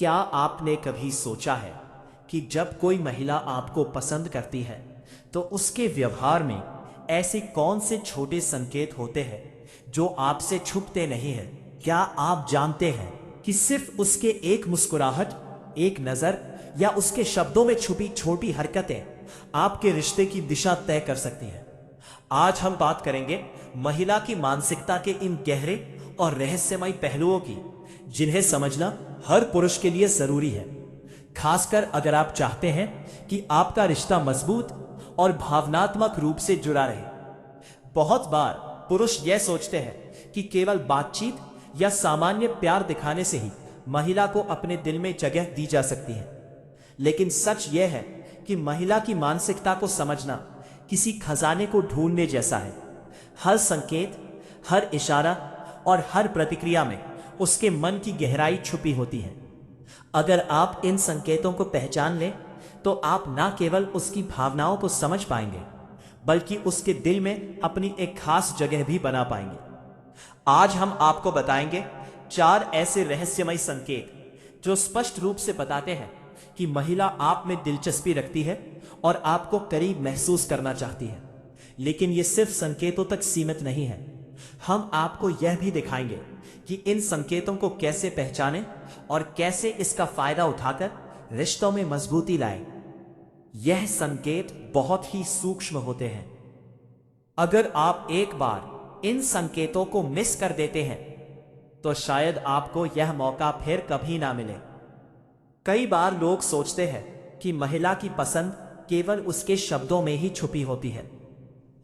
क्या आपने कभी सोचा है कि जब कोई महिला आपको पसंद करती है तो उसके व्यवहार में ऐसे कौन से छोटे संकेत होते हैं जो आपसे छुपते नहीं हैं? क्या आप जानते हैं कि सिर्फ उसके एक मुस्कुराहट, एक नजर या उसके शब्दों में छुपी छोटी हरकतें आपके रिश्ते की दिशा तय कर सकती हैं? आज हम बात करेंगे महिला की मानसिकता के इन गहरे और रहस्यमय पहलुओं की, जिन्हें समझना हर पुरुष के लिए जरूरी है, खासकर अगर आप चाहते हैं कि आपका रिश्ता मजबूत और भावनात्मक रूप से जुड़ा रहे। बहुत बार पुरुष यह सोचते हैं कि केवल बातचीत या सामान्य प्यार दिखाने से ही महिला को अपने दिल में जगह दी जा सकती है, लेकिन सच यह है कि महिला की मानसिकता को समझना किसी खजाने को ढूंढने जैसा है। हर संकेत, हर इशारा और हर प्रतिक्रिया में उसके मन की गहराई छुपी होती है। अगर आप इन संकेतों को पहचान लें तो आप न केवल उसकी भावनाओं को समझ पाएंगे, बल्कि उसके दिल में अपनी एक खास जगह भी बना पाएंगे। आज हम आपको बताएंगे 4 ऐसे रहस्यमय संकेत जो स्पष्ट रूप से बताते हैं कि महिला आप में दिलचस्पी रखती है और आपको करीब महसूस करना चाहती है। लेकिन ये सिर्फ संकेतों तक सीमित नहीं है। हम आपको यह भी दिखाएंगे कि इन संकेतों को कैसे पहचानें और कैसे इसका फायदा उठाकर रिश्तों में मजबूती लाएं। यह संकेत बहुत ही सूक्ष्म होते हैं। अगर आप एक बार इन संकेतों को मिस कर देते हैं तो शायद आपको यह मौका फिर कभी ना मिले। कई बार लोग सोचते हैं कि महिला की पसंद केवल उसके शब्दों में ही छुपी होती है,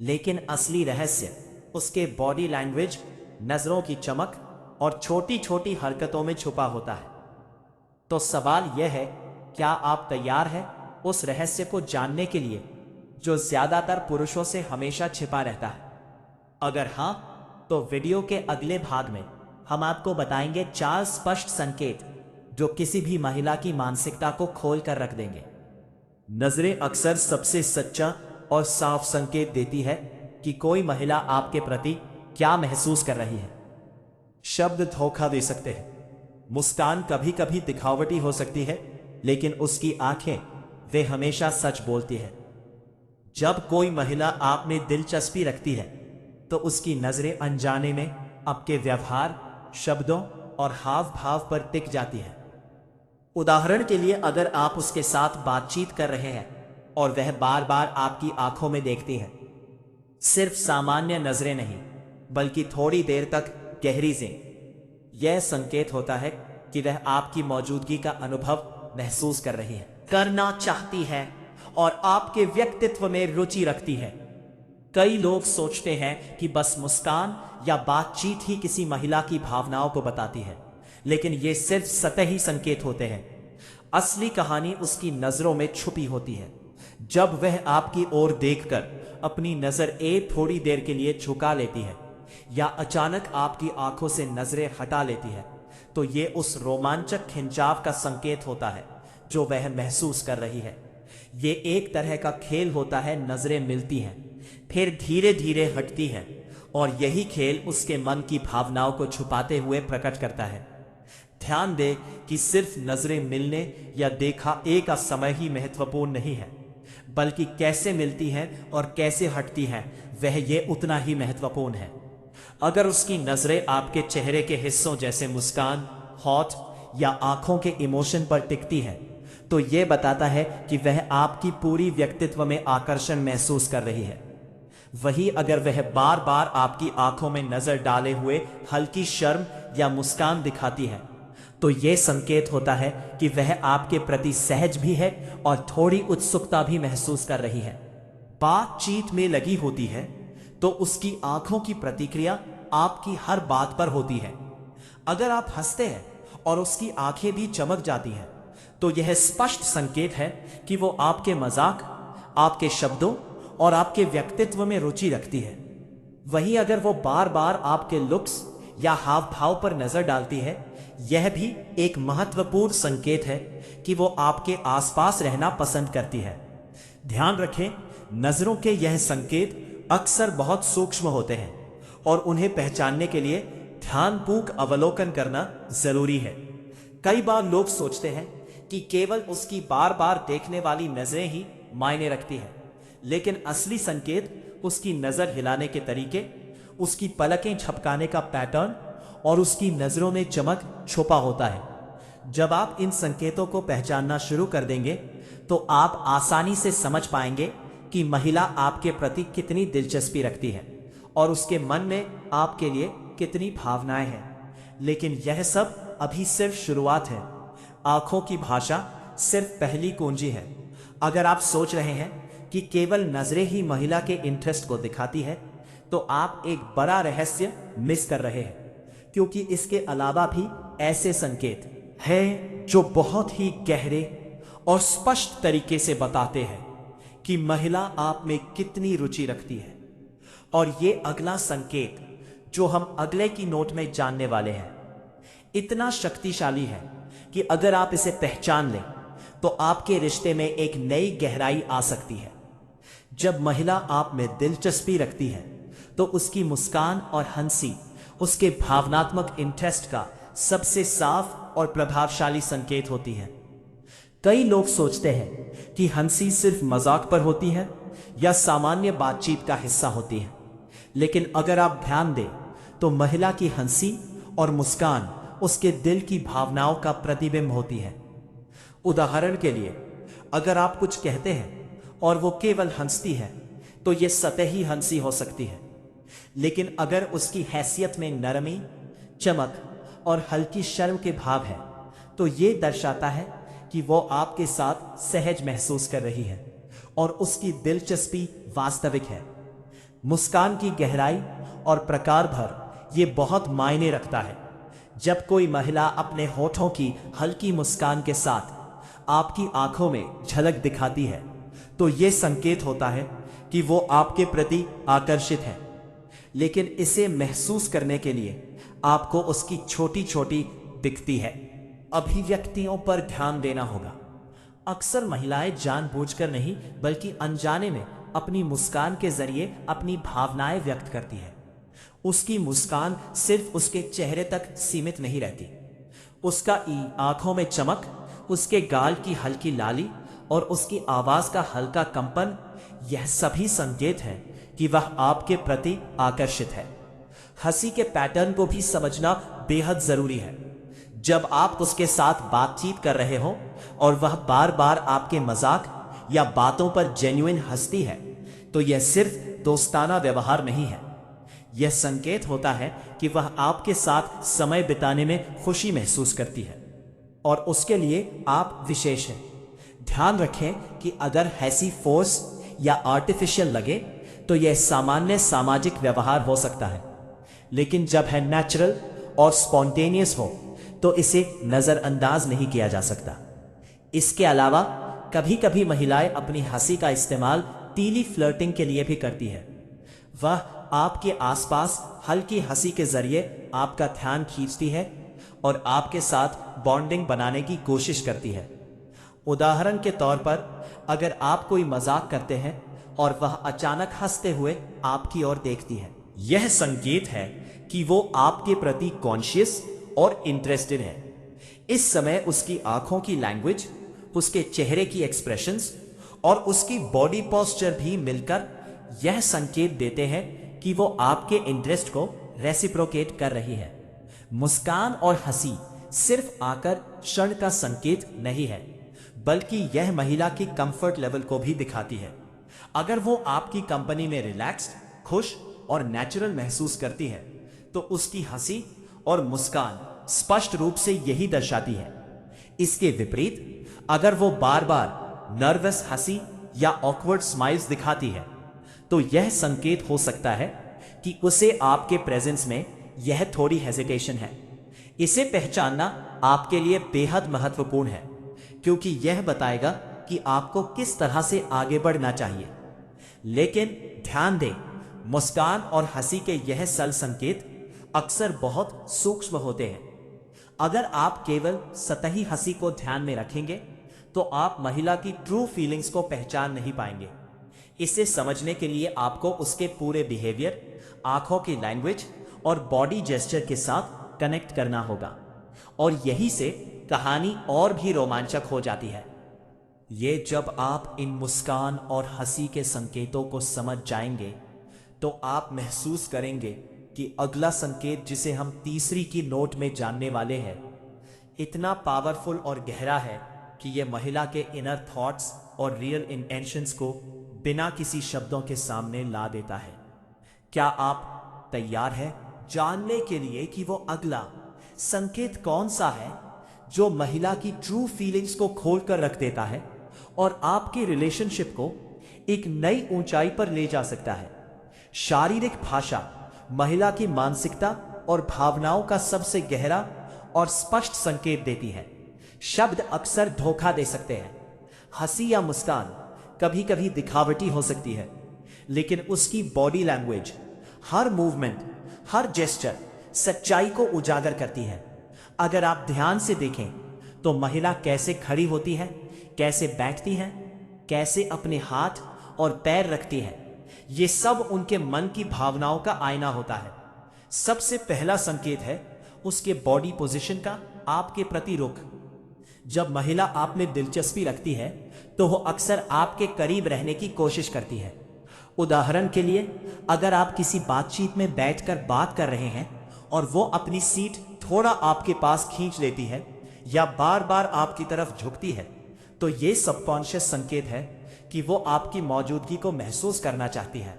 लेकिन असली रहस्य उसके बॉडी लैंग्वेज, नजरों की चमक और छोटी छोटी हरकतों में छुपा होता है। तो सवाल यह है, क्या आप तैयार हैं उस रहस्य को जानने के लिए जो ज्यादातर पुरुषों से हमेशा छिपा रहता है? अगर हां, तो वीडियो के अगले भाग में हम आपको बताएंगे 4 स्पष्ट संकेत जो किसी भी महिला की मानसिकता को खोल कर रख देंगे। नजरें अक्सर सबसे सच्चा और साफ संकेत देती है कि कोई महिला आपके प्रति क्या महसूस कर रही है। शब्द धोखा दे सकते हैं, मुस्कान कभी कभी दिखावटी हो सकती है, लेकिन उसकी आंखें वे हमेशा सच बोलती है। जब कोई महिला आप में दिलचस्पी रखती है तो उसकी नजरें अनजाने में आपके व्यवहार, शब्दों और हाव भाव पर टिक जाती है। उदाहरण के लिए, अगर आप उसके साथ बातचीत कर रहे हैं और वह बार बार आपकी आंखों में देखती है, सिर्फ सामान्य नजरें नहीं बल्कि थोड़ी देर तक गहरी से, यह संकेत होता है कि वह आपकी मौजूदगी का अनुभव महसूस कर रही है, करना चाहती है और आपके व्यक्तित्व में रुचि रखती है। कई लोग सोचते हैं कि बस मुस्कान या बातचीत ही किसी महिला की भावनाओं को बताती है, लेकिन ये सिर्फ सतही संकेत होते हैं। असली कहानी उसकी नजरों में छुपी होती है। जब वह आपकी ओर देखकर अपनी नजर थोड़ी देर के लिए झुका लेती है या अचानक आपकी आंखों से नजरें हटा लेती है, तो ये उस रोमांचक खिंचाव का संकेत होता है जो वह महसूस कर रही है। ये एक तरह का खेल होता है। नजरें मिलती हैं, फिर धीरे धीरे हटती हैं, और यही खेल उसके मन की भावनाओं को छुपाते हुए प्रकट करता है। ध्यान दें कि सिर्फ नजरें मिलने या देखा एक समय ही महत्वपूर्ण नहीं है, बल्कि कैसे मिलती हैं और कैसे हटती हैं वह ये उतना ही महत्वपूर्ण है। अगर उसकी नजरें आपके चेहरे के हिस्सों जैसे मुस्कान, होठ या आंखों के इमोशन पर टिकती हैं, तो यह बताता है कि वह आपकी पूरी व्यक्तित्व में आकर्षण महसूस कर रही है। वहीं अगर वह बार बार आपकी आंखों में नजर डाले हुए हल्की शर्म या मुस्कान दिखाती है, तो यह संकेत होता है कि वह आपके प्रति सहज भी है और थोड़ी उत्सुकता भी महसूस कर रही है। बातचीत में लगी होती है तो उसकी आंखों की प्रतिक्रिया आपकी हर बात पर होती है। अगर आप हंसते हैं और उसकी आंखें भी चमक जाती हैं, तो यह स्पष्ट संकेत है कि वो आपके मजाक, आपके शब्दों और आपके व्यक्तित्व में रुचि रखती है। वहीं अगर वो बार बार आपके लुक्स या हाव भाव पर नजर डालती है, यह भी एक महत्वपूर्ण संकेत है कि वो आपके आसपास रहना पसंद करती है। ध्यान रखें, नजरों के यह संकेत अक्सर बहुत सूक्ष्म होते हैं और उन्हें पहचानने के लिए ध्यानपूर्वक अवलोकन करना जरूरी है। कई बार लोग सोचते हैं कि केवल उसकी बार बार देखने वाली नजरें ही मायने रखती है, लेकिन असली संकेत उसकी नजर हिलाने के तरीके, उसकी पलकें झपकाने का पैटर्न और उसकी नजरों में चमक छुपा होता है। जब आप इन संकेतों को पहचानना शुरू कर देंगे तो आप आसानी से समझ पाएंगे कि महिला आपके प्रति कितनी दिलचस्पी रखती है और उसके मन में आपके लिए कितनी भावनाएं हैं। लेकिन यह सब अभी सिर्फ शुरुआत है। आंखों की भाषा सिर्फ पहली कुंजी है। अगर आप सोच रहे हैं कि केवल नजरें ही महिला के इंटरेस्ट को दिखाती है, तो आप एक बड़ा रहस्य मिस कर रहे हैं, क्योंकि इसके अलावा भी ऐसे संकेत हैं जो बहुत ही गहरे और स्पष्ट तरीके से बताते हैं कि महिला आप में कितनी रुचि रखती है। और ये अगला संकेत जो हम अगले की नोट में जानने वाले हैं, इतना शक्तिशाली है कि अगर आप इसे पहचान लें तो आपके रिश्ते में एक नई गहराई आ सकती है। जब महिला आप में दिलचस्पी रखती है तो उसकी मुस्कान और हंसी उसके भावनात्मक इंटरेस्ट का सबसे साफ और प्रभावशाली संकेत होती है। कई लोग सोचते हैं कि हंसी सिर्फ मजाक पर होती है या सामान्य बातचीत का हिस्सा होती है, लेकिन अगर आप ध्यान दें तो महिला की हंसी और मुस्कान उसके दिल की भावनाओं का प्रतिबिंब होती है। उदाहरण के लिए, अगर आप कुछ कहते हैं और वो केवल हंसती है तो ये सतही हंसी हो सकती है, लेकिन अगर उसकी हैसियत में नरमी, चमक और हल्की शर्म के भाव है तो ये दर्शाता है कि वो आपके साथ सहज महसूस कर रही है और उसकी दिलचस्पी वास्तविक है। मुस्कान की गहराई और प्रकार भर ये बहुत मायने रखता है। जब कोई महिला अपने होठों की हल्की मुस्कान के साथ आपकी आंखों में झलक दिखाती है तो ये संकेत होता है कि वो आपके प्रति आकर्षित है, लेकिन इसे महसूस करने के लिए आपको उसकी छोटी छोटी दिखती है अभिव्यक्तियों पर ध्यान देना होगा। अक्सर महिलाएं जानबूझकर नहीं बल्कि अनजाने में अपनी मुस्कान के जरिए अपनी भावनाएं व्यक्त करती है। उसकी मुस्कान सिर्फ उसके चेहरे तक सीमित नहीं रहती। उसका आंखों में चमक, उसके गाल की हल्की लाली और उसकी आवाज का हल्का कंपन, यह सभी संकेत हैं कि वह आपके प्रति आकर्षित है। हंसी के पैटर्न को भी समझना बेहद जरूरी है। जब आप उसके साथ बातचीत कर रहे हो और वह बार बार आपके मजाक या बातों पर जेन्युइन हंसती है तो यह सिर्फ दोस्ताना व्यवहार नहीं है। यह संकेत होता है कि वह आपके साथ समय बिताने में खुशी महसूस करती है और उसके लिए आप विशेष हैं। ध्यान रखें कि अगर हंसी फोर्स या आर्टिफिशियल लगे तो यह सामान्य सामाजिक व्यवहार हो सकता है, लेकिन जब है नेचुरल और स्पॉन्टेनियस हो तो इसे नजरअंदाज नहीं किया जा सकता। इसके अलावा कभी कभी महिलाएं अपनी हंसी का इस्तेमाल तीली फ्लर्टिंग के लिए भी करती है। वह आपके आसपास हल्की हंसी के जरिए आपका ध्यान खींचती है और आपके साथ बॉन्डिंग बनाने की कोशिश करती है। उदाहरण के तौर पर, अगर आप कोई मजाक करते हैं और वह अचानक हंसते हुए आपकी ओर देखती है, यह संकेत है कि वो आपके प्रति कॉन्शियस और इंटरेस्टेड है। इस समय उसकी आंखों की लैंग्वेज, उसके चेहरे की एक्सप्रेशंस और उसकी बॉडी पोस्चर भी मिलकर यह संकेत देते हैं कि वो आपके इंटरेस्ट को रेसिप्रोकेट कर रही है। मुस्कान और हंसी सिर्फ आकर्षण का संकेत नहीं है, बल्कि यह महिला की कंफर्ट लेवल को भी दिखाती है। अगर वो आपकी कंपनी में रिलैक्स्ड, खुश और नेचुरल महसूस करती है तो उसकी हंसी और मुस्कान स्पष्ट रूप से यही दर्शाती है। इसके विपरीत, अगर वो बार बार नर्वस हंसी या ऑकवर्ड स्माइल्स दिखाती है तो यह संकेत हो सकता है कि उसे आपके प्रेजेंस में यह थोड़ी हेजिटेशन है। इसे पहचानना आपके लिए बेहद महत्वपूर्ण है, क्योंकि यह बताएगा कि आपको किस तरह से आगे बढ़ना चाहिए। लेकिन ध्यान दें, मुस्कान और हंसी के यह सरल संकेत अक्सर बहुत सूक्ष्म होते हैं। अगर आप केवल सतही हंसी को ध्यान में रखेंगे तो आप महिला की ट्रू फीलिंग्स को पहचान नहीं पाएंगे। इसे समझने के लिए आपको उसके पूरे बिहेवियर, आंखों की लैंग्वेज और बॉडी जेस्चर के साथ कनेक्ट करना होगा। और यही से कहानी और भी रोमांचक हो जाती है। ये जब आप इन मुस्कान और हंसी के संकेतों को समझ जाएंगे तो आप महसूस करेंगे कि अगला संकेत जिसे हम तीसरी की नोट में जानने वाले हैं इतना पावरफुल और गहरा है कि यह महिला के इनर थॉट्स और रियल इंटेंशंस को बिना किसी शब्दों के सामने ला देता है। क्या आप तैयार हैं जानने के लिए कि वो अगला संकेत कौन सा है जो महिला की ट्रू फीलिंग्स को खोल कर रख देता है और आपके रिलेशनशिप को एक नई ऊंचाई पर ले जा सकता है? शारीरिक भाषा महिला की मानसिकता और भावनाओं का सबसे गहरा और स्पष्ट संकेत देती है। शब्द अक्सर धोखा दे सकते हैं। हंसी या मुस्कान कभी कभी दिखावटी हो सकती है, लेकिन उसकी बॉडी लैंग्वेज, हर मूवमेंट, हर जेस्चर सच्चाई को उजागर करती है। अगर आप ध्यान से देखें तो महिला कैसे खड़ी होती है, कैसे बैठती है, कैसे अपने हाथ और पैर रखती है, ये सब उनके मन की भावनाओं का आईना होता है। सबसे पहला संकेत है उसके बॉडी पोजीशन का आपके प्रति रुख। जब महिला आप में दिलचस्पी रखती है तो वो अक्सर आपके करीब रहने की कोशिश करती है। उदाहरण के लिए, अगर आप किसी बातचीत में बैठकर बात कर रहे हैं और वो अपनी सीट थोड़ा आपके पास खींच लेती है या बार बार आपकी तरफ झुकती है, तो ये सबकॉन्शियस संकेत है कि वो आपकी मौजूदगी को महसूस करना चाहती है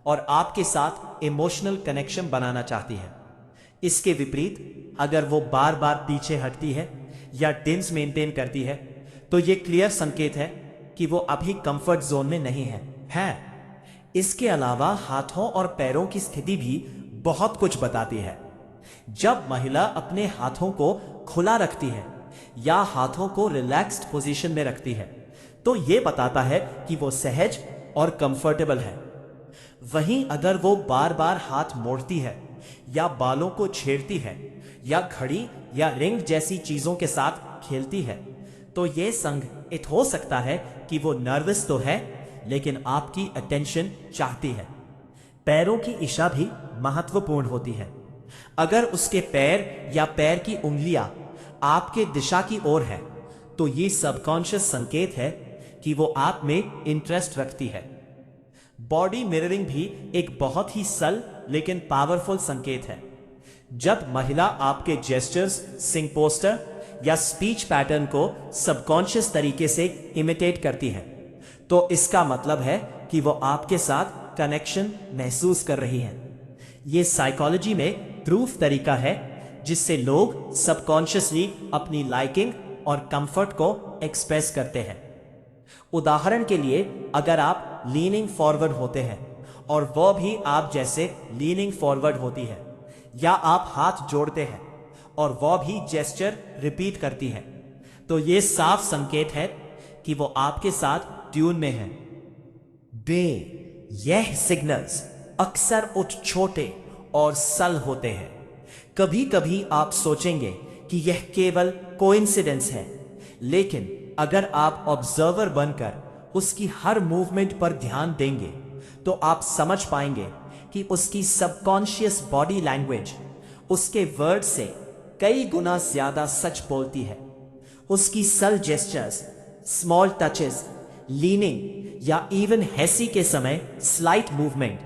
और आपके साथ इमोशनल कनेक्शन बनाना चाहती है। इसके विपरीत, अगर वो बार बार पीछे हटती है या डिस्टेंस मेंटेन करती है, तो ये क्लियर संकेत है कि वो अभी कंफर्ट जोन में नहीं है। इसके अलावा हाथों और पैरों की स्थिति भी बहुत कुछ बताती है। जब महिला अपने हाथों को खुला रखती है या हाथों को रिलैक्स्ड पोजीशन में रखती है, तो ये बताता है कि वो सहज और कंफर्टेबल है। वहीं अगर वो बार बार हाथ मोड़ती है या बालों को छेड़ती है या घड़ी या रिंग जैसी चीजों के साथ खेलती है, तो ये संकेत हो सकता है कि वो नर्वस तो है लेकिन आपकी अटेंशन चाहती है। पैरों की इशा भी महत्वपूर्ण होती है। अगर उसके पैर या पैर की उंगलियां आपके दिशा की ओर है, तो ये सबकॉन्शियस संकेत है कि वो आप में इंटरेस्ट रखती है। बॉडी मिररिंग भी एक बहुत ही सरल लेकिन पावरफुल संकेत है। जब महिला आपके जेस्चर्स, सिंग पोस्टर या स्पीच पैटर्न को सबकॉन्शियस तरीके से इमिटेट करती है, तो इसका मतलब है कि वो आपके साथ कनेक्शन महसूस कर रही है। ये साइकोलॉजी में प्रूफ तरीका है जिससे लोग सबकॉन्शियसली अपनी लाइकिंग और कंफर्ट को एक्सप्रेस करते हैं। उदाहरण के लिए, अगर आप लीनिंग फॉरवर्ड होते हैं और वो भी आप जैसे लीनिंग फॉरवर्ड होती है, या आप हाथ जोड़ते हैं और वो भी जेस्चर रिपीट करती है, तो ये साफ संकेत है कि वो आपके साथ ट्यून में है। यह सिग्नल्स अक्सर छोटे और सरल होते हैं। कभी कभी आप सोचेंगे कि यह केवल कोइंसिडेंस है, लेकिन अगर आप ऑब्जर्वर बनकर उसकी हर मूवमेंट पर ध्यान देंगे तो आप समझ पाएंगे कि उसकी सबकॉन्शियस बॉडी लैंग्वेज उसके वर्ड से कई गुना ज्यादा सच बोलती है। उसकी सरल जेस्चर्स, स्मॉल टचेस, लीनिंग या इवन हंसी के समय स्लाइट मूवमेंट,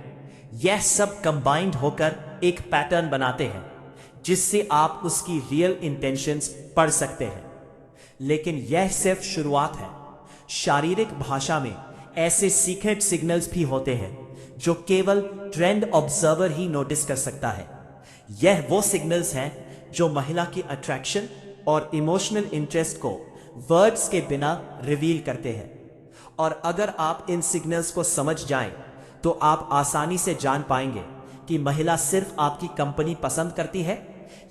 यह सब कंबाइंड होकर एक पैटर्न बनाते हैं जिससे आप उसकी रियल इंटेंशंस पढ़ सकते हैं। लेकिन यह सिर्फ शुरुआत है। शारीरिक भाषा में ऐसे सीक्रेट सिग्नल्स भी होते हैं जो केवल ट्रेंड ऑब्जर्वर ही नोटिस कर सकता है। यह वो सिग्नल्स हैं जो महिला की अट्रैक्शन और इमोशनल इंटरेस्ट को वर्ड्स के बिना रिवील करते हैं। और अगर आप इन सिग्नल्स को समझ जाएं, तो आप आसानी से जान पाएंगे कि महिला सिर्फ आपकी कंपनी पसंद करती है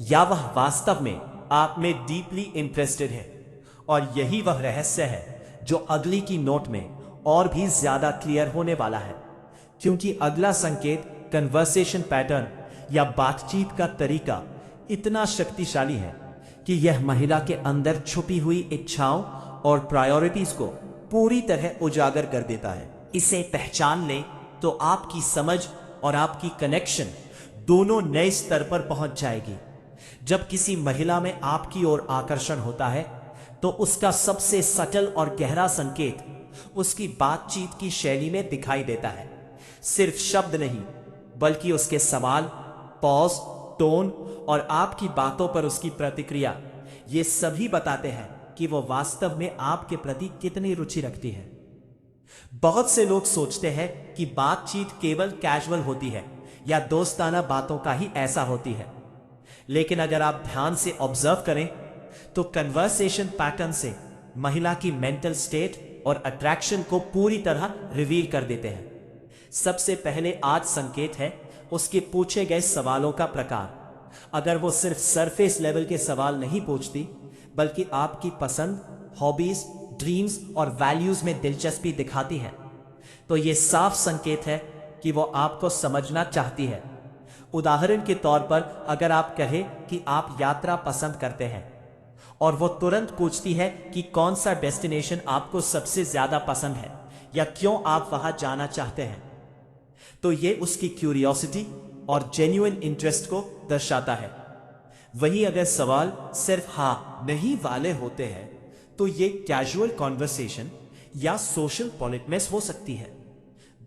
या वह वास्तव में आप में डीपली इंटरेस्टेड है। और यही वह रहस्य है जो अगली की नोट में और भी ज्यादा क्लियर होने वाला है, क्योंकि अगला संकेत कन्वर्सेशन पैटर्न या बातचीत का तरीका इतना शक्तिशाली है कि यह महिला के अंदर छुपी हुई इच्छाओं और प्रायोरिटीज को पूरी तरह उजागर कर देता है। इसे पहचान लें तो आपकी समझ और आपकी कनेक्शन दोनों नए स्तर पर पहुंच जाएगी। जब किसी महिला में आपकी ओर आकर्षण होता है तो उसका सबसे सटल और गहरा संकेत उसकी बातचीत की शैली में दिखाई देता है। सिर्फ शब्द नहीं, बल्कि उसके सवाल, पॉज, टोन और आपकी बातों पर उसकी प्रतिक्रिया, ये सभी बताते हैं कि वो वास्तव में आपके प्रति कितनी रुचि रखती है। बहुत से लोग सोचते हैं कि बातचीत केवल कैजुअल होती है या दोस्ताना बातों का ही ऐसा होती है, लेकिन अगर आप ध्यान से ऑब्जर्व करें तो कन्वर्सेशन पैटर्न से महिला की मेंटल स्टेट और अट्रैक्शन को पूरी तरह रिवील कर देते हैं। सबसे पहले आज संकेत है उसके पूछे गए सवालों का प्रकार। अगर वो सिर्फ सरफेस लेवल के सवाल नहीं पूछती, बल्कि आपकी पसंद, हॉबीज, ड्रीम्स और वैल्यूज में दिलचस्पी दिखाती है, तो ये साफ संकेत है कि वो आपको समझना चाहती है। उदाहरण के तौर पर, अगर आप कहें कि आप यात्रा पसंद करते हैं और वो तुरंत पूछती है कि कौन सा डेस्टिनेशन आपको सबसे ज्यादा पसंद है या क्यों आप वहां जाना चाहते हैं, तो ये उसकी क्यूरियोसिटी और जेन्युइन इंटरेस्ट को दर्शाता है। वहीं अगर सवाल सिर्फ हाँ नहीं वाले होते हैं तो ये कैजुअल कॉन्वर्सेशन या सोशल पॉलिटनेस हो सकती है।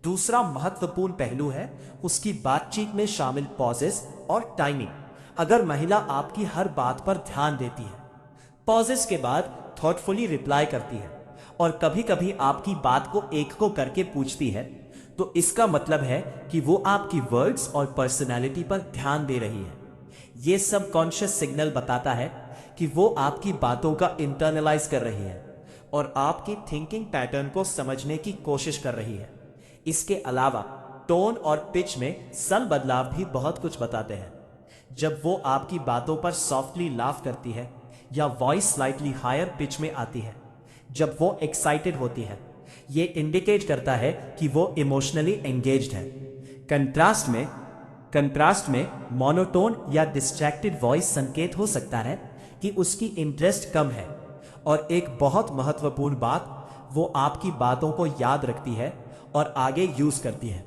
दूसरा महत्वपूर्ण पहलू है उसकी बातचीत में शामिल पॉजेस और टाइमिंग। अगर महिला आपकी हर बात पर ध्यान देती है, पॉजेस के बाद थॉटफुली रिप्लाई करती है और कभी कभी आपकी बात को एक को करके पूछती है, तो इसका मतलब है कि वो आपकी वर्ड्स और पर्सनालिटी पर ध्यान दे रही है। ये सबकॉन्शियस सिग्नल बताता है कि वो आपकी बातों का इंटरनलाइज कर रही है और आपकी थिंकिंग पैटर्न को समझने की कोशिश कर रही है। इसके अलावा टोन और पिच में सल बदलाव भी बहुत कुछ बताते हैं। जब वो आपकी बातों पर सॉफ्टली लाफ करती है या वॉइस स्लाइटली हायर पिच में आती है, जब वो एक्साइटेड होती है, ये इंडिकेट करता है कि वो इमोशनली एंगेज्ड है। कंट्रास्ट में मोनोटोन या डिस्ट्रैक्टेड वॉइस संकेत हो सकता है कि उसकी इंटरेस्ट कम है। और एक बहुत महत्वपूर्ण बात, वो आपकी बातों को याद रखती है और आगे यूज करती है।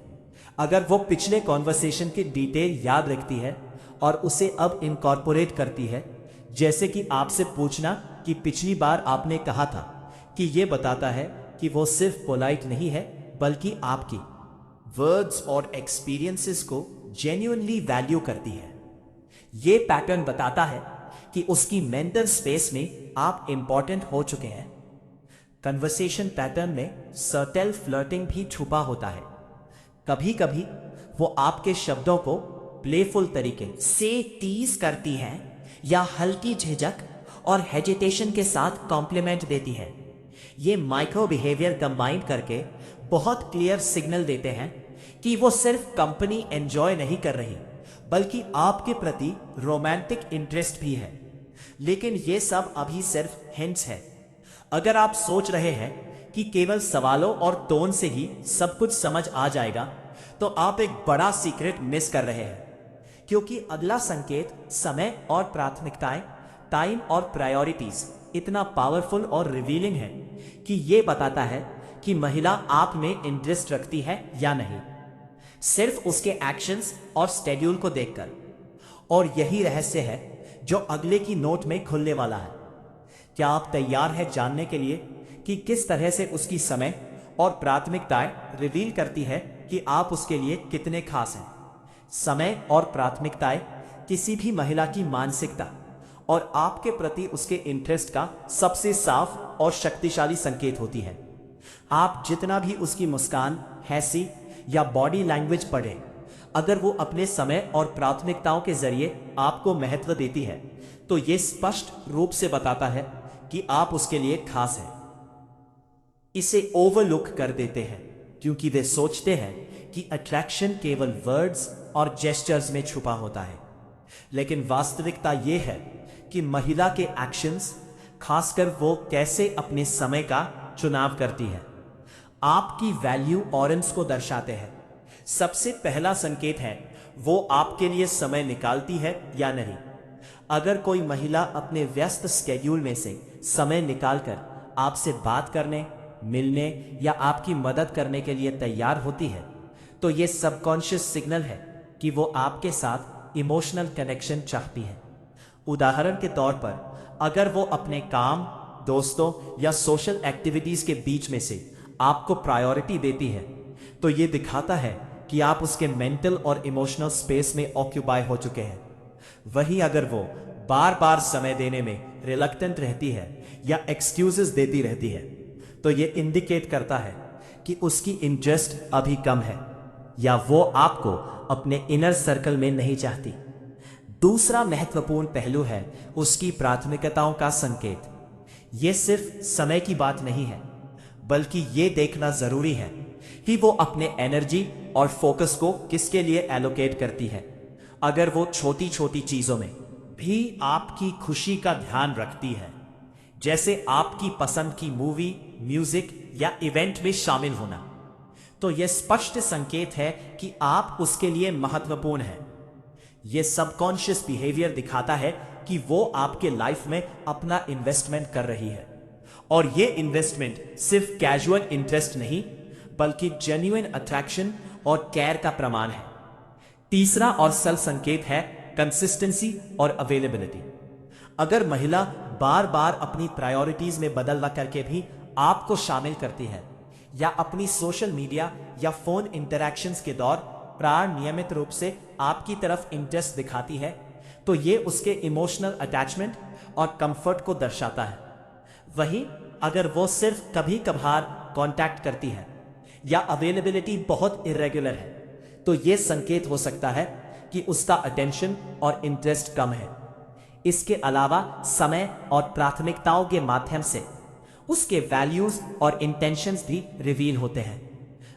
अगर वो पिछले कॉन्वर्सेशन की डिटेल याद रखती है और उसे अब इनकॉर्पोरेट करती है, जैसे कि आपसे पूछना कि पिछली बार आपने कहा था, कि ये बताता है कि वो सिर्फ पोलाइट नहीं है, बल्कि आपकी वर्ड्स और एक्सपीरियंसेस को जेन्युइनली वैल्यू करती है। ये पैटर्न बताता है कि उसकी मेंटल स्पेस में आप इंपॉर्टेंट हो चुके हैं। कन्वर्सेशन पैटर्न में सर्टेल फ्लर्टिंग भी छुपा होता है। कभी कभी वो आपके शब्दों को प्लेफुल तरीके से टीज करती है या हल्की झिझक और हेजिटेशन के साथ कॉम्प्लीमेंट देती है। ये माइक्रो बिहेवियर कंबाइन करके बहुत क्लियर सिग्नल देते हैं कि वो सिर्फ कंपनी एंजॉय नहीं कर रही, बल्कि आपके प्रति रोमांटिक इंटरेस्ट भी है। लेकिन ये सब अभी सिर्फ हिंट्स है। अगर आप सोच रहे हैं कि केवल सवालों और टोन से ही सब कुछ समझ आ जाएगा, तो आप एक बड़ा सीक्रेट मिस कर रहे हैं। क्योंकि अगला संकेत समय और प्राथमिकताएं, टाइम और प्रायोरिटीज इतना पावरफुल और रिवीलिंग है कि ये बताता है कि महिला आप में इंटरेस्ट रखती है या नहीं, सिर्फ उसके एक्शंस और शेड्यूल को देखकर। और यही रहस्य है जो अगले की नोट में खुलने वाला है। क्या आप तैयार हैं जानने के लिए कि किस तरह से उसकी समय और प्राथमिकताएं रिवील करती है कि आप उसके लिए कितने खास हैं? समय और प्राथमिकताएं किसी भी महिला की मानसिकता और आपके प्रति उसके इंटरेस्ट का सबसे साफ और शक्तिशाली संकेत होती है। आप जितना भी उसकी मुस्कान, हंसी या बॉडी लैंग्वेज पढ़ें, अगर वो अपने समय और प्राथमिकताओं के जरिए आपको महत्व देती है, तो ये स्पष्ट रूप से बताता है कि आप उसके लिए खास हैं। इसे ओवरलुक कर देते हैं क्योंकि वे सोचते हैं कि अट्रैक्शन केवल वर्ड्स और जेस्चर्स में छुपा होता है। लेकिन वास्तविकता ये है कि महिला के एक्शंस, खासकर वो कैसे अपने समय का चुनाव करती है, आपकी वैल्यू ऑरेंज को दर्शाते हैं। सबसे पहला संकेत है वो आपके लिए समय निकालती है या नहीं। अगर कोई महिला अपने व्यस्त स्केड्यूल में से समय निकालकर आपसे बात करने, मिलने या आपकी मदद करने के लिए तैयार होती है, तो ये सबकॉन्शियस सिग्नल है कि वो आपके साथ इमोशनल कनेक्शन चाहती है। उदाहरण के तौर पर अगर वो अपने काम, दोस्तों या सोशल एक्टिविटीज के बीच में से आपको प्रायोरिटी देती है, तो ये दिखाता है कि आप उसके मेंटल और इमोशनल स्पेस में ऑक्यूपाई हो चुके हैं। वहीं अगर वो बार बार समय देने में रिलक्टेंट रहती है या एक्सक्यूजेस देती रहती है, तो ये इंडिकेट करता है कि उसकी इंटरेस्ट अभी कम है या वो आपको अपने इनर सर्कल में नहीं चाहती। दूसरा महत्वपूर्ण पहलू है उसकी प्राथमिकताओं का संकेत। ये सिर्फ समय की बात नहीं है, बल्कि ये देखना जरूरी है कि वो अपने एनर्जी और फोकस को किसके लिए एलोकेट करती है। अगर वो छोटी छोटी चीजों में भी आपकी खुशी का ध्यान रखती है, जैसे आपकी पसंद की मूवी, म्यूजिक या इवेंट में शामिल होना, तो यह स्पष्ट संकेत है कि आप उसके लिए महत्वपूर्ण हैं। यह सबकॉन्शियस बिहेवियर दिखाता है कि वो आपके लाइफ में अपना इन्वेस्टमेंट कर रही है, और ये इन्वेस्टमेंट सिर्फ कैजुअल इंटरेस्ट नहीं, बल्कि जेन्युइन अट्रैक्शन और केयर का प्रमाण है। तीसरा और सल संकेत है कंसिस्टेंसी और अवेलेबिलिटी। अगर महिला बार बार अपनी प्रायोरिटीज में बदलना करके भी आपको शामिल करती है या अपनी सोशल मीडिया या फोन इंटरैक्शंस के दौरान नियमित रूप से आपकी तरफ इंटरेस्ट दिखाती है, तो ये उसके इमोशनल अटैचमेंट और कंफर्ट को दर्शाता है। वहीं अगर वो सिर्फ कभी कभार कांटेक्ट करती है या अवेलेबिलिटी बहुत इरेगुलर है, तो ये संकेत हो सकता है कि उसका अटेंशन और इंटरेस्ट कम है। इसके अलावा समय और प्राथमिकताओं के माध्यम से उसके वैल्यूज और इंटेंशंस भी रिवील होते हैं।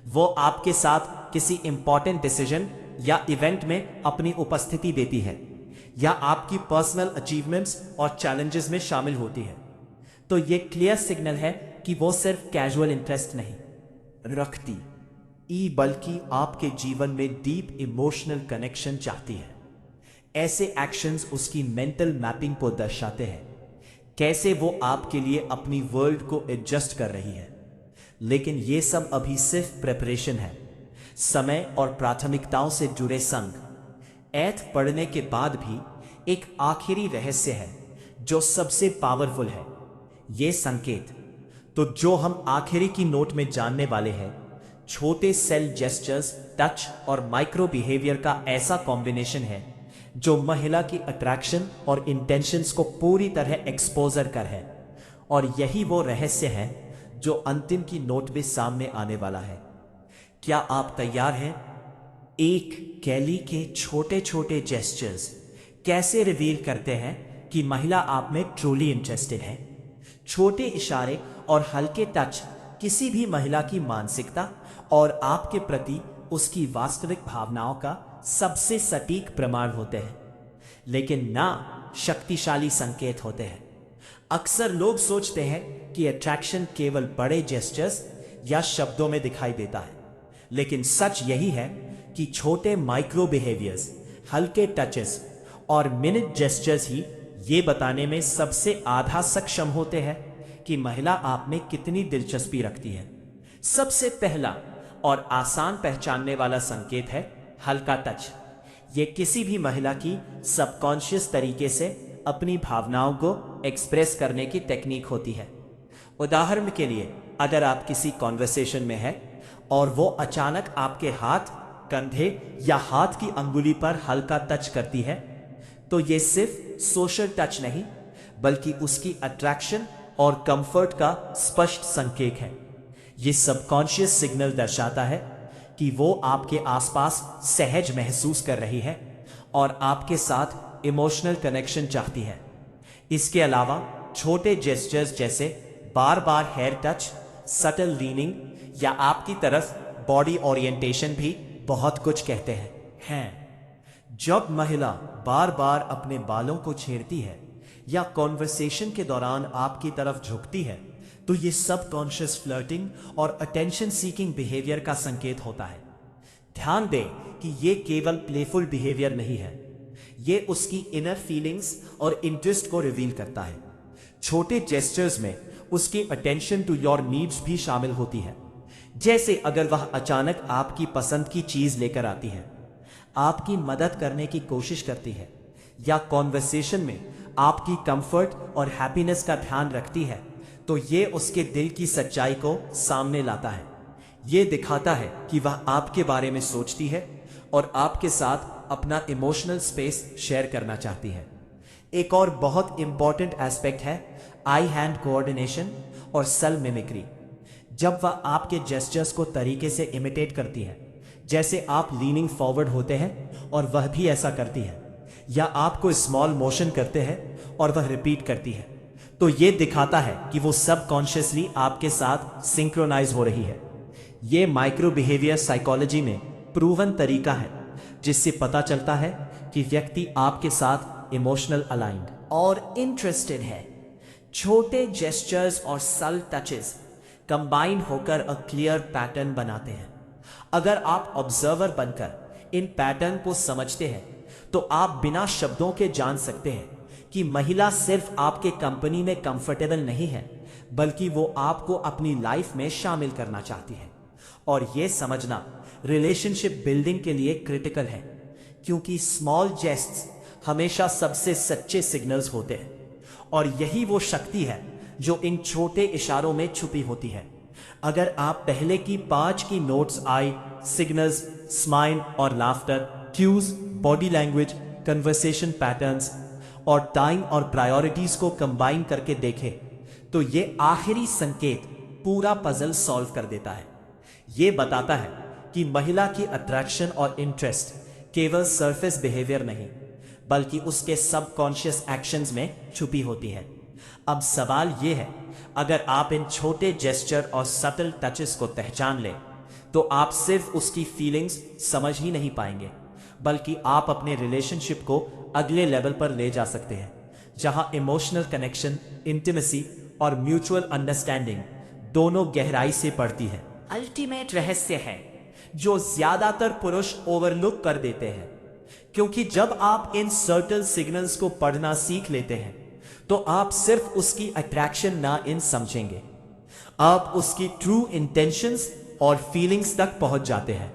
वो आपके साथ किसी इंपॉर्टेंट डिसीजन या इवेंट में अपनी उपस्थिति देती है या आपकी पर्सनल अचीवमेंट्स और चैलेंजेस में शामिल होती है, तो ये क्लियर सिग्नल है कि वो सिर्फ कैजुअल इंटरेस्ट नहीं रखती, बल्कि आपके जीवन में डीप इमोशनल कनेक्शन चाहती है। ऐसे एक्शंस उसकी मेंटल मैपिंग को दर्शाते हैं, कैसे वो आपके लिए अपनी वर्ल्ड को एडजस्ट कर रही है। लेकिन ये सब अभी सिर्फ प्रेपरेशन है। समय और प्राथमिकताओं से जुड़े संग एथ पढ़ने के बाद भी एक आखिरी रहस्य है जो सबसे पावरफुल है, ये संकेत। तो जो हम आखिरी की नोट में जानने वाले हैं, छोटे सेल जेस्चर्स, टच और माइक्रो बिहेवियर का ऐसा कॉम्बिनेशन है जो महिला की अट्रैक्शन और इंटेंशंस को पूरी तरह एक्सपोजर कर है। और यही वो रहस्य है जो अंतिम की नोट में सामने आने वाला है। क्या आप तैयार हैं? एक कैली के छोटे छोटे जेस्चर्स कैसे रिवील करते हैं कि महिला आप में ट्रूली इंटरेस्टेड है। छोटे इशारे और हल्के टच किसी भी महिला की मानसिकता और आपके प्रति उसकी वास्तविक भावनाओं का सबसे सटीक प्रमाण होते हैं, लेकिन ना शक्तिशाली संकेत होते हैं। अक्सर लोग सोचते हैं कि अट्रैक्शन केवल बड़े जेस्चर्स या शब्दों में दिखाई देता है, लेकिन सच यही है कि छोटे माइक्रो बिहेवियर्स, हल्के टचेस और मिनट जेस्चर्स ही ये बताने में सबसे आधा सक्षम होते हैं कि महिला आप में कितनी दिलचस्पी रखती है। सबसे पहला और आसान पहचानने वाला संकेत है हल्का टच। ये किसी भी महिला की सबकॉन्शियस तरीके से अपनी भावनाओं को एक्सप्रेस करने की टेक्निक होती है। उदाहरण के लिए, अगर आप किसी कॉन्वर्सेशन में हैं और वो अचानक आपके हाथ, कंधे या हाथ की अंगुली पर हल्का टच करती है, तो ये सिर्फ सोशल टच नहीं, बल्कि उसकी अट्रैक्शन और कंफर्ट का स्पष्ट संकेत है। ये सबकॉन्शियस सिग्नल दर्शाता है कि वो आपके आसपास सहज महसूस कर रही है और आपके साथ इमोशनल कनेक्शन चाहती है। इसके अलावा छोटे जेस्चर्स जैसे बार बार हेयर टच, सटल लीनिंग या आपकी तरफ बॉडी ओरिएंटेशन भी बहुत कुछ कहते हैं। जब महिला बार बार अपने बालों को छेड़ती है या कॉन्वर्सेशन के दौरान आपकी तरफ झुकती है, तो ये सबकॉन्शियस फ्लर्टिंग और अटेंशन सीकिंग बिहेवियर का संकेत होता है। ध्यान दें कि ये केवल प्लेफुल बिहेवियर नहीं है, ये उसकी इनर फीलिंग्स और इंटरेस्ट को रिवील करता है। छोटे जेस्चर्स में उसकी अटेंशन टू योर नीड्स भी शामिल होती है, जैसे अगर वह अचानक आपकी पसंद की चीज लेकर आती है, आपकी मदद करने की कोशिश करती है या कॉन्वर्सेशन में आपकी कंफर्ट और हैप्पीनेस का ध्यान रखती है तो ये उसके दिल की सच्चाई को सामने लाता है। ये दिखाता है कि वह आपके बारे में सोचती है और आपके साथ अपना इमोशनल स्पेस शेयर करना चाहती है। एक और बहुत इंपॉर्टेंट एस्पेक्ट है आई हैंड कोऑर्डिनेशन और सेल मिमिक्री। जब वह आपके जेस्चर्स को तरीके से इमिटेट करती है, जैसे आप लीनिंग फॉरवर्ड होते हैं और वह भी ऐसा करती है, या आपको स्मॉल मोशन करते हैं और वह रिपीट करती है, तो ये दिखाता है कि वो सबकॉन्शियसली आपके साथ सिंक्रोनाइज हो रही है। ये माइक्रो बिहेवियर साइकोलॉजी में प्रूवन तरीका है जिससे पता चलता है कि व्यक्ति आपके साथ इमोशनल अलाइंड और इंटरेस्टेड है। छोटे जेस्चर्स और सल टचेस कंबाइन होकर अ क्लियर पैटर्न बनाते हैं। अगर आप ऑब्जर्वर बनकर इन पैटर्न को समझते हैं तो आप बिना शब्दों के जान सकते हैं कि महिला सिर्फ आपके कंपनी में कंफर्टेबल नहीं है, बल्कि वो आपको अपनी लाइफ में शामिल करना चाहती है। और ये समझना रिलेशनशिप बिल्डिंग के लिए क्रिटिकल है, क्योंकि स्मॉल जेस्ट्स हमेशा सबसे सच्चे सिग्नल्स होते हैं और यही वो शक्ति है जो इन छोटे इशारों में छुपी होती है। अगर आप पहले की 5 की नोट्स आई सिग्नल्स, स्माइल और laughter, cues, body language, conversation patterns और टाइम और प्रायोरिटीज को कंबाइन करके देखें तो ये आखिरी संकेत पूरा पजल सॉल्व कर देता है। ये बताता है कि महिला की अट्रैक्शन और इंटरेस्ट केवल सरफेस बिहेवियर नहीं, बल्कि उसके सबकॉन्शियस एक्शंस में छुपी होती है। अब सवाल ये है, अगर आप इन छोटे जेस्चर और सटल टचेस को पहचान लें तो आप सिर्फ उसकी फीलिंग्स समझ ही नहीं पाएंगे, बल्कि आप अपने रिलेशनशिप को अगले लेवल पर ले जा सकते हैं, जहां इमोशनल कनेक्शन, इंटीमेसी और म्यूचुअल अंडरस्टैंडिंग दोनों गहराई से बढ़ती है। अल्टीमेट रहस्य है जो ज्यादातर पुरुष ओवरलुक कर देते हैं, क्योंकि जब आप इन सर्टल सिग्नल्स को पढ़ना सीख लेते हैं तो आप सिर्फ उसकी अट्रैक्शन ना इन समझेंगे, आप उसकी ट्रू इंटेंशंस और फीलिंग्स तक पहुंच जाते हैं।